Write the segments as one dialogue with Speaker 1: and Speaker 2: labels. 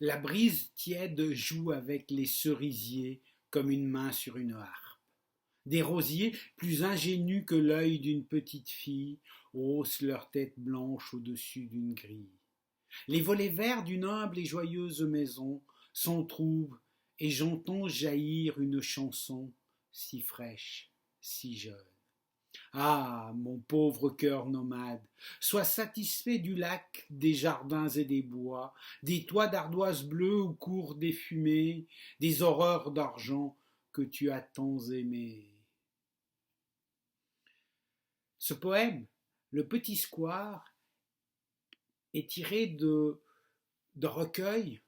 Speaker 1: La brise tiède joue avec les cerisiers comme une main sur une harpe. Des rosiers, plus ingénus que l'œil d'une petite fille, haussent leur tête blanche au-dessus d'une grille. Les volets verts d'une humble et joyeuse maison s'entr'ouvrent et j'entends jaillir une chanson si fraîche, si jeune. Ah, mon pauvre cœur nomade, sois satisfait du lac, des jardins et des bois, des toits d'ardoises bleues où courent des fumées, des horreurs d'argent que tu as tant aimées. Ce poème, Le Petit Square, est tiré de recueil,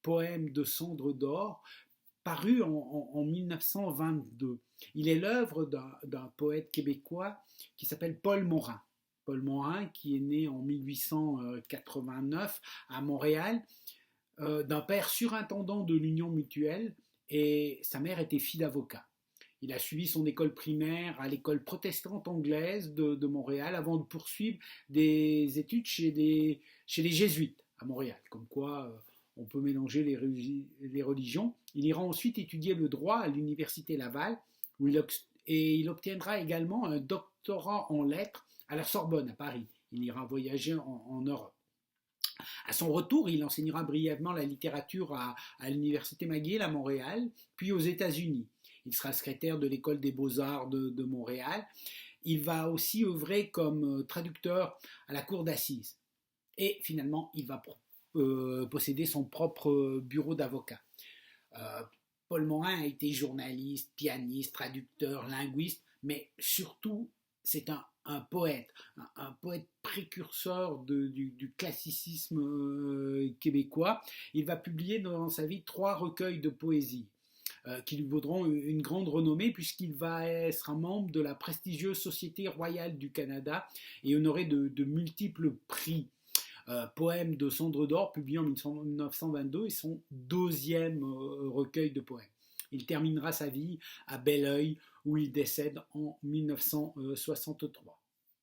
Speaker 1: Poèmes de cendres d'or, paru en 1922. Il est l'œuvre d'un poète québécois qui s'appelle Paul Morin. Paul Morin, qui est né en 1889 à Montréal, d'un père surintendant de l'Union mutuelle, et sa mère était fille d'avocat. Il a suivi son école primaire à l'école protestante anglaise de Montréal avant de poursuivre des études chez les jésuites à Montréal. Comme quoi, on peut mélanger les religions. Il ira ensuite étudier le droit à l'université Laval où il obtiendra également un doctorat en lettres à la Sorbonne à Paris. Il ira voyager en Europe. À son retour, il enseignera brièvement la littérature à l'université McGill à Montréal, puis aux États-Unis. Il sera secrétaire de l'école des beaux-arts de Montréal. Il va aussi œuvrer comme traducteur à la cour d'assises. Et finalement, il va posséder son propre bureau d'avocat. Euh, Paul Morin a été journaliste, pianiste, traducteur, linguiste, mais surtout, c'est un poète, un poète précurseur du classicisme québécois. Il va publier dans sa vie 3 recueils de poésie qui lui vaudront une grande renommée puisqu'il va être un membre de la prestigieuse Société royale du Canada et honoré de multiples prix. Poèmes de cendres d'or, publié en 1922, et son 2e recueil de poèmes. Il terminera sa vie à Belleuil, où il décède en 1963.